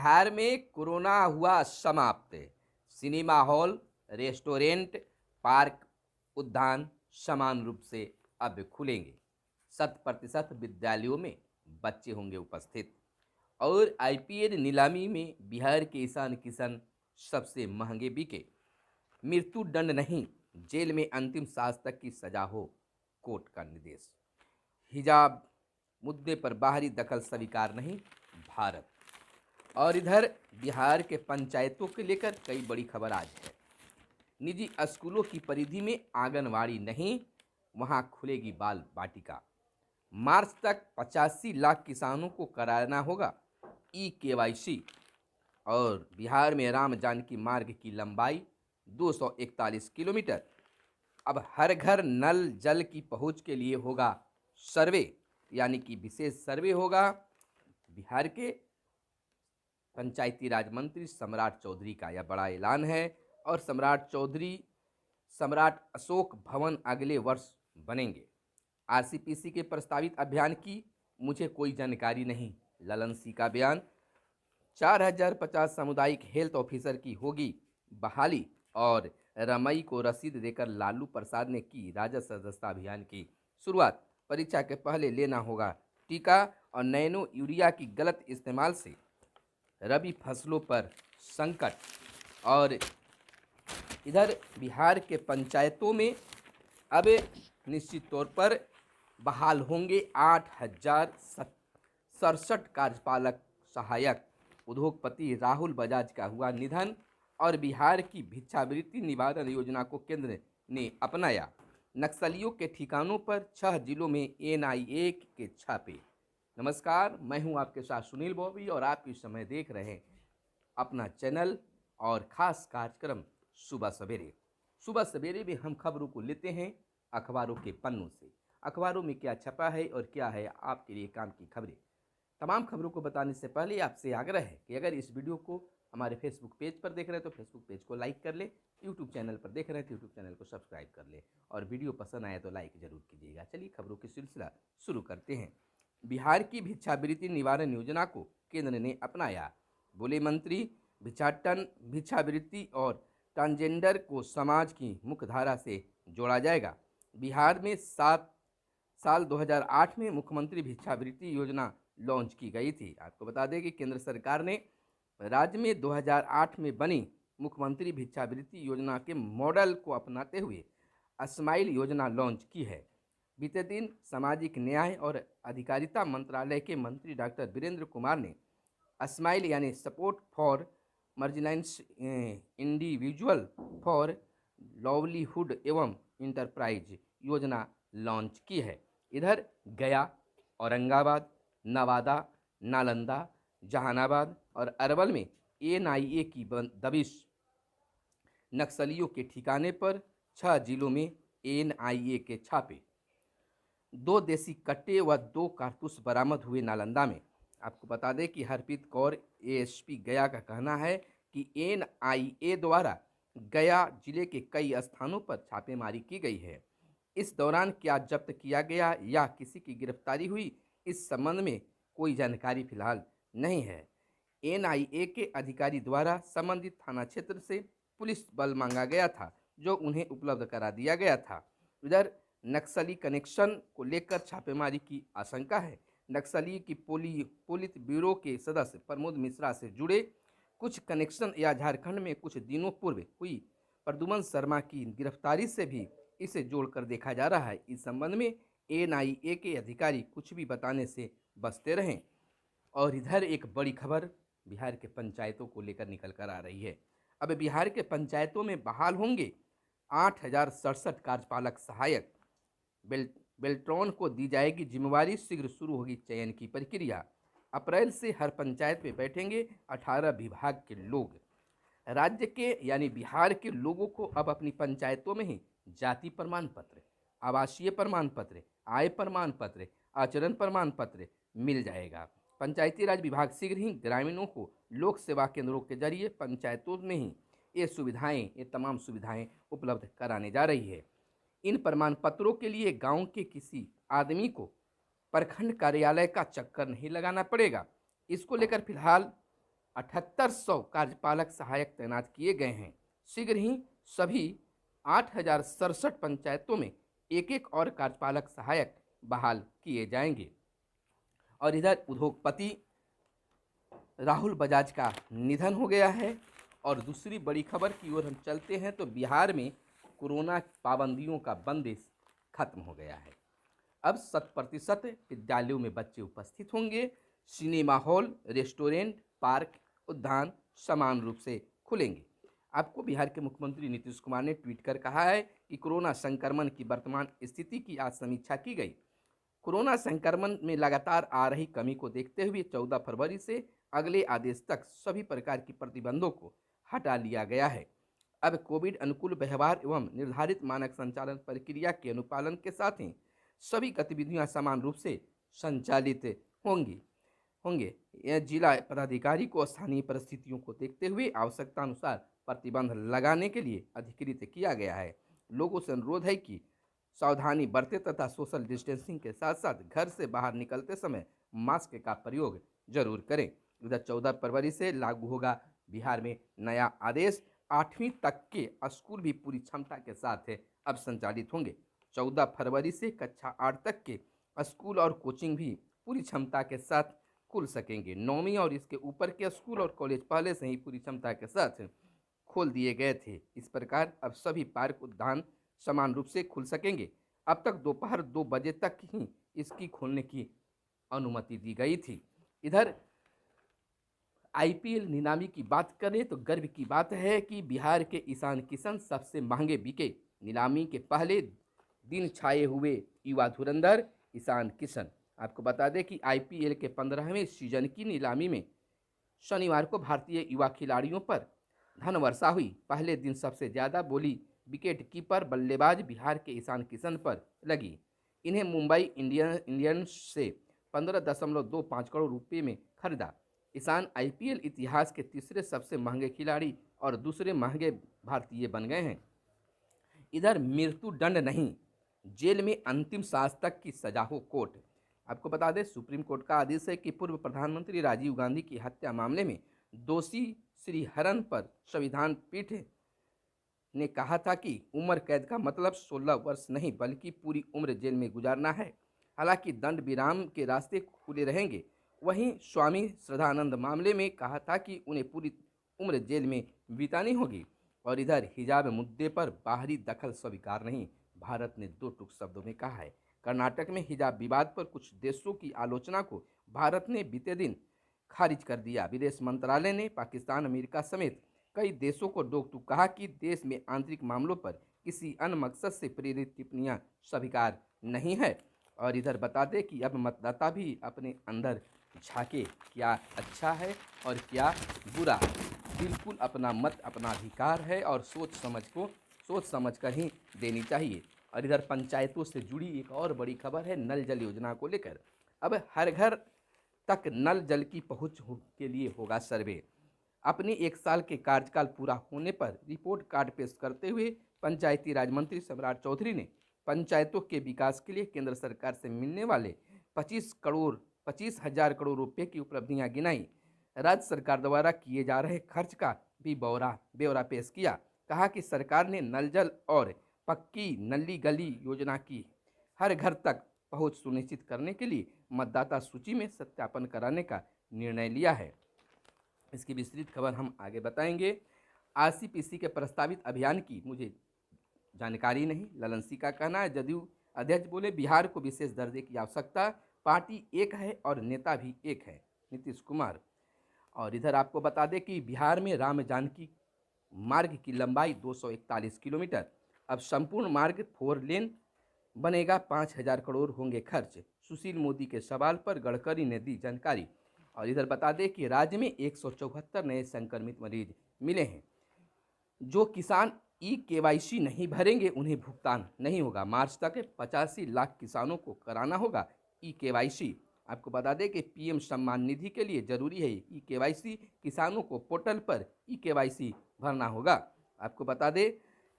बिहार में कोरोना हुआ समाप्त। सिनेमा हॉल, रेस्टोरेंट, पार्क, उद्यान समान रूप से अब खुलेंगे। 100% विद्यालयों में बच्चे होंगे उपस्थित। और आईपीएल नीलामी में बिहार के ईशान किशन सबसे महंगे बिके। मृत्यु दंड नहीं, जेल में अंतिम सांस तक की सजा हो, कोर्ट का निर्देश। हिजाब मुद्दे पर बाहरी दखल स्वीकार नहीं, भारत। और इधर बिहार के पंचायतों के लेकर कई बड़ी खबर आज है। निजी स्कूलों की परिधि में आंगनवाड़ी नहीं, वहां खुलेगी बाल वाटिका। मार्च तक 85 लाख किसानों को कराना होगा ई-केवाईसी। और बिहार में राम जानकी मार्ग की लंबाई 241 किलोमीटर। अब हर घर नल जल की पहुंच के लिए होगा सर्वे, यानी कि विशेष सर्वे होगा। बिहार के पंचायती राज मंत्री सम्राट चौधरी का यह बड़ा ऐलान है। और सम्राट अशोक भवन अगले वर्ष बनेंगे। आरसीपीसी के प्रस्तावित अभियान की मुझे कोई जानकारी नहीं, ललन सिंह का बयान। 4050 सामुदायिक हेल्थ ऑफिसर की होगी बहाली। और रमई को रसीद देकर लालू प्रसाद ने की राजद सदस्यता अभियान की शुरुआत। परीक्षा के पहले लेना होगा टीका। और नैनो यूरिया की गलत इस्तेमाल से रबी फसलों पर संकट। और इधर बिहार के पंचायतों में अब निश्चित तौर पर बहाल होंगे 8067 कार्यपालक सहायक। उद्योगपति राहुल बजाज का हुआ निधन। और बिहार की भिक्षावृत्ति निवारण योजना को केंद्र ने अपनाया। नक्सलियों के ठिकानों पर 6 जिलों में एनआईए के छापे। नमस्कार, मैं हूं आपके साथ सुनील बॉबी और आप इस समय देख रहे हैं अपना चैनल और खास कार्यक्रम सुबह सवेरे। सुबह सवेरे में हम खबरों को लेते हैं अखबारों के पन्नों से। अखबारों में क्या छपा है और क्या है आपके लिए काम की खबरें। तमाम खबरों को बताने से पहले आपसे आग्रह है कि अगर इस वीडियो को हमारे फेसबुक पेज पर देख रहे हैं तो फेसबुक पेज को लाइक कर ले। यूट्यूब चैनल पर देख रहे हैं तो यूट्यूब चैनल को सब्सक्राइब कर ले। और वीडियो पसंद आए तो लाइक जरूर कीजिएगा। चलिए खबरों की सिलसिला शुरू करते हैं। बिहार की भिक्षावृत्ति निवारण योजना को केंद्र ने अपनाया। बोले मंत्री, भिक्षावृत्ति और ट्रांसजेंडर को समाज की मुख्यधारा से जोड़ा जाएगा। बिहार में साल 2008 में मुख्यमंत्री भिक्षावृत्ति योजना लॉन्च की गई थी। आपको बता दें कि केंद्र सरकार ने राज्य में 2008 में बनी मुख्यमंत्री भिक्षावृत्ति योजना के मॉडल को अपनाते हुए स्माइल योजना लॉन्च की है। बीते दिन सामाजिक न्याय और अधिकारिता मंत्रालय के मंत्री डॉक्टर वीरेंद्र कुमार ने स्माइल यानी support for marginalised individual for livelihood एवं इंटरप्राइज योजना लॉन्च की है। इधर गया, औरंगाबाद, नवादा, नालंदा, जहानाबाद और अरवल में एनआईए की दबिश। नक्सलियों के ठिकाने पर 6 जिलों में एनआईए के छापे। 2 देसी कट्टे व 2 कारतूस बरामद हुए नालंदा में। आपको बता दें कि हरप्रीत कौर एएसपी गया का कहना है कि एनआईए द्वारा गया जिले के कई स्थानों पर छापेमारी की गई है। इस दौरान क्या जब्त किया गया या किसी की गिरफ्तारी हुई, इस संबंध में कोई जानकारी फिलहाल नहीं है। एनआईए के अधिकारी द्वारा संबंधित थाना क्षेत्र से पुलिस बल मांगा गया था, जो उन्हें उपलब्ध करा दिया गया था। इधर नक्सली कनेक्शन को लेकर छापेमारी की आशंका है। नक्सली की पोलित ब्यूरो के सदस्य प्रमोद मिश्रा से जुड़े कुछ कनेक्शन या झारखंड में कुछ दिनों पूर्व हुई प्रद्युमन शर्मा की गिरफ्तारी से भी इसे जोड़कर देखा जा रहा है। इस संबंध में एनआईए के अधिकारी कुछ भी बताने से बचते रहें। और इधर एक बड़ी खबर बिहार के पंचायतों को लेकर निकल कर आ रही है। अब बिहार के पंचायतों में बहाल होंगे 8067 कार्यपालक सहायक। बेल्ट्रॉन को दी जाएगी जिम्मेवारी, शीघ्र शुरू होगी चयन की प्रक्रिया। अप्रैल से हर पंचायत में बैठेंगे 18 विभाग के लोग। राज्य के यानी बिहार के लोगों को अब अपनी पंचायतों में ही जाति प्रमाण पत्र, आवासीय प्रमाण पत्र, आय प्रमाण पत्र, आचरण प्रमाण पत्र मिल जाएगा। पंचायती राज विभाग शीघ्र ही ग्रामीणों को लोक सेवा केंद्रों के जरिए पंचायतों में ही ये तमाम सुविधाएं उपलब्ध कराने जा रही है। इन प्रमाण पत्रों के लिए गांव के किसी आदमी को प्रखंड कार्यालय का चक्कर नहीं लगाना पड़ेगा। इसको लेकर फिलहाल 7800 कार्यपालक सहायक तैनात किए गए हैं। शीघ्र ही सभी 8067 पंचायतों में एक एक और कार्यपालक सहायक बहाल किए जाएंगे। और इधर उद्योगपति राहुल बजाज का निधन हो गया है। और दूसरी बड़ी खबर की ओर हम चलते हैं तो बिहार में कोरोना पाबंदियों का बंदिश खत्म हो गया है। अब 100% विद्यालयों में बच्चे उपस्थित होंगे। सिनेमा हॉल, रेस्टोरेंट, पार्क, उद्यान समान रूप से खुलेंगे। आपको बिहार के मुख्यमंत्री नीतीश कुमार ने ट्वीट कर कहा है कि कोरोना संक्रमण की वर्तमान स्थिति की आज समीक्षा की गई। कोरोना संक्रमण में लगातार आ रही कमी को देखते हुए 14 फरवरी से अगले आदेश तक सभी प्रकार की प्रतिबंधों को हटा लिया गया है। अब कोविड अनुकूल व्यवहार एवं निर्धारित मानक संचालन प्रक्रिया के अनुपालन के साथ ही सभी गतिविधियां समान रूप से संचालित होंगे। यह जिला पदाधिकारी को स्थानीय परिस्थितियों को देखते हुए आवश्यकता अनुसार प्रतिबंध लगाने के लिए अधिकृत किया गया है। लोगों से अनुरोध है कि सावधानी बरतें तथा सोशल डिस्टेंसिंग के साथ साथ घर से बाहर निकलते समय मास्क का प्रयोग जरूर करें। इधर 14 फरवरी से लागू होगा बिहार में नया आदेश। 8वीं तक के स्कूल भी पूरी क्षमता के साथ अब संचालित होंगे। 14 फरवरी से कक्षा 8 तक के स्कूल और कोचिंग भी पूरी क्षमता के साथ खुल सकेंगे। 9वीं और इसके ऊपर के स्कूल और कॉलेज पहले से ही पूरी क्षमता के साथ खोल दिए गए थे। इस प्रकार अब सभी पार्क, उद्यान समान रूप से खुल सकेंगे। अब तक दोपहर 2 बजे तक ही इसकी खोलने की अनुमति दी गई थी। इधर आईपीएल नीलामी की बात करें तो गर्व की बात है कि बिहार के ईशान किशन सबसे महंगे बिके। नीलामी के पहले दिन छाए हुए युवा धुरंधर ईशान किशन। आपको बता दें कि आईपीएल के 15वें सीजन की नीलामी में शनिवार को भारतीय युवा खिलाड़ियों पर धन वर्षा हुई। पहले दिन सबसे ज़्यादा बोली विकेट कीपर बल्लेबाज बिहार के ईशान किशन पर लगी। इन्हें मुंबई इंडियंस से 15.25 करोड़ रुपये में खरीदा। ईशान आईपीएल इतिहास के तीसरे सबसे महंगे खिलाड़ी और दूसरे महंगे भारतीय बन गए हैं। इधर मृत्युदंड नहीं, जेल में अंतिम सांस तक की सजा हो कोर्ट। आपको बता दें सुप्रीम कोर्ट का आदेश है कि पूर्व प्रधानमंत्री राजीव गांधी की हत्या मामले में दोषी श्री हरन पर संविधान पीठ ने कहा था कि उम्र कैद का मतलब 16 वर्ष नहीं बल्कि पूरी उम्र जेल में गुजारना है। हालांकि दंड विराम के रास्ते खुले रहेंगे। वहीं स्वामी श्रद्धानंद मामले में कहा था कि उन्हें पूरी उम्र जेल में बितानी होगी। और इधर हिजाब मुद्दे पर बाहरी दखल स्वीकार नहीं, भारत ने 2 टूक शब्दों में कहा है। कर्नाटक में हिजाब विवाद पर कुछ देशों की आलोचना को भारत ने बीते दिन खारिज कर दिया। विदेश मंत्रालय ने पाकिस्तान, अमेरिका समेत कई देशों को रोक टोक कहा कि देश में आंतरिक मामलों पर किसी अन्य मकसद से प्रेरित टिप्पणियां स्वीकार नहीं है। और इधर बता दें कि अब मतदाता भी अपने अंदर झांके, क्या अच्छा है और क्या बुरा। बिल्कुल अपना मत अपना अधिकार है और सोच समझ कर ही देनी चाहिए। और इधर पंचायतों से जुड़ी एक और बड़ी खबर है नल जल योजना को लेकर। अब हर घर तक नल जल की पहुंच के लिए होगा सर्वे। अपने 1 साल के कार्यकाल पूरा होने पर रिपोर्ट कार्ड पेश करते हुए पंचायती राज मंत्री सम्राट चौधरी ने पंचायतों के विकास के लिए केंद्र सरकार से मिलने वाले 25,000 करोड़ रुपए की उपलब्धियां गिनाई। राज्य सरकार द्वारा किए जा रहे खर्च का भी ब्यौरा पेश किया। कहा कि सरकार ने नल जल और पक्की नली गली योजना की हर घर तक पहुंच सुनिश्चित करने के लिए मतदाता सूची में सत्यापन कराने का निर्णय लिया है। इसकी विस्तृत खबर हम आगे बताएंगे। आरसीपीसी के प्रस्तावित अभियान की मुझे जानकारी नहीं, ललन सिंह का कहना है। जदयू अध्यक्ष बोले बिहार को विशेष दर्जे की आवश्यकता, पार्टी एक है और नेता भी एक है, नीतीश कुमार। और इधर आपको बता दें कि बिहार में राम जानकी मार्ग की लंबाई 241 किलोमीटर। अब संपूर्ण मार्ग 4 लेन बनेगा, 5,000 करोड़ होंगे खर्च। सुशील मोदी के सवाल पर गडकरी ने दी जानकारी। और इधर बता दें कि राज्य में 174 नए संक्रमित मरीज मिले हैं। जो किसान KYC नहीं भरेंगे उन्हें भुगतान नहीं होगा। मार्च तक 85 लाख किसानों को कराना होगा KYC। आपको बता दें कि PM सम्मान निधि के लिए जरूरी है KYC। किसानों को पोर्टल पर KYC भरना होगा। आपको बता दें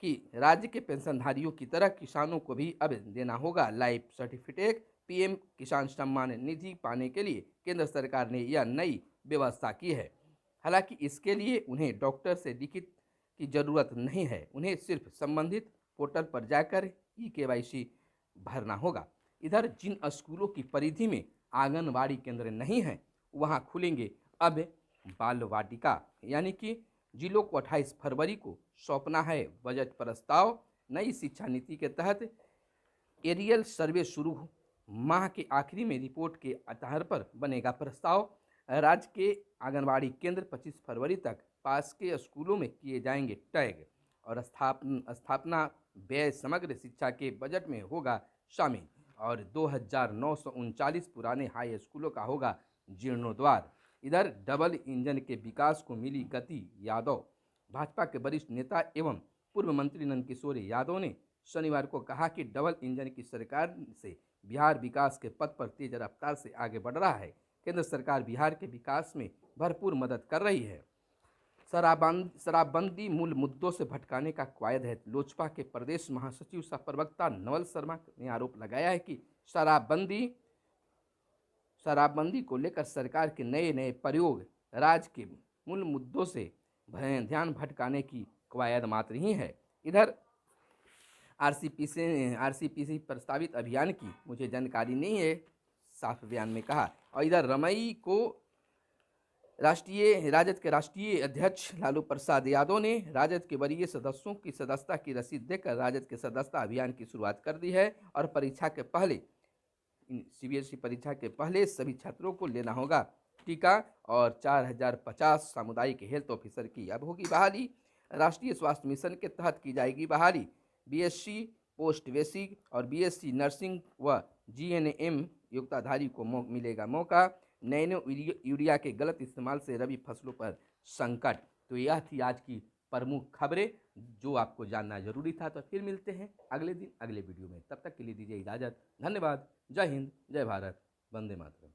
कि राज्य के पेंशनधारियों की तरह किसानों को भी अब देना होगा लाइफ सर्टिफिकेट। PM किसान सम्मान निधि पाने के लिए केंद्र सरकार ने यह नई व्यवस्था की है। हालांकि इसके लिए उन्हें डॉक्टर से लिखित की जरूरत नहीं है, उन्हें सिर्फ संबंधित पोर्टल पर जाकर KYC भरना होगा। इधर जिन स्कूलों की परिधि में आंगनबाड़ी केंद्र नहीं हैं, वहां खुलेंगे अब बाल वाटिका, यानी कि जिलों को 28 फरवरी को सौंपना है बजट प्रस्ताव। नई शिक्षा नीति के तहत एरियल सर्वे शुरू, माह के आखिरी में रिपोर्ट के आधार पर बनेगा प्रस्ताव। राज्य के आंगनबाड़ी केंद्र 25 फरवरी तक पास के स्कूलों में किए जाएंगे टैग, और स्थापना व्यय समग्र शिक्षा के बजट में होगा शामिल, और 2939 पुराने हाई स्कूलों का होगा जीर्णोद्वार। इधर डबल इंजन के विकास को मिली गति, यादव। भाजपा के वरिष्ठ नेता एवं पूर्व मंत्री नंदकिशोर यादव ने शनिवार को कहा कि डबल इंजन की सरकार से बिहार विकास के पथ पर तेज रफ्तार से आगे बढ़ रहा है। केंद्र सरकार बिहार के विकास में भरपूर मदद कर रही है। शराबबंदी मूल मुद्दों से भटकाने का कवायद है। लोजपा के प्रदेश महासचिव सह प्रवक्ता नवल शर्मा ने आरोप लगाया है कि शराबबंदी को लेकर सरकार के नए प्रयोग राज्य के मूल मुद्दों से ध्यान भटकाने की कवायद मात्र ही है। इधर आरसीपीसी प्रस्तावित अभियान की मुझे जानकारी नहीं है, साफ बयान में कहा। और इधर रमई को राजद के राष्ट्रीय अध्यक्ष लालू प्रसाद यादव ने राजद के वरीय सदस्यों की सदस्यता की रसीद देकर राजद के सदस्यता अभियान की शुरुआत कर दी है। और परीक्षा के पहले CBSE परीक्षा के पहले सभी छात्रों को लेना होगा टीका, और 4050 सामुदायिक हेल्थ ऑफिसर की अब होगी बहाली। राष्ट्रीय स्वास्थ्य मिशन के तहत की जाएगी बहाली। BSc पोस्ट बेसिक और BSc नर्सिंग व GNM योग्यताधारी को मिलेगा मौका। नैनो यूरिया के गलत इस्तेमाल से रबी फसलों पर संकट। तो यह थी आज की प्रमुख खबरें जो आपको जानना जरूरी था। तो फिर मिलते हैं अगले दिन अगले वीडियो में, तब तक के लिए दीजिए इजाज़त। धन्यवाद। जय हिंद, जय भारत, वंदे मातरम।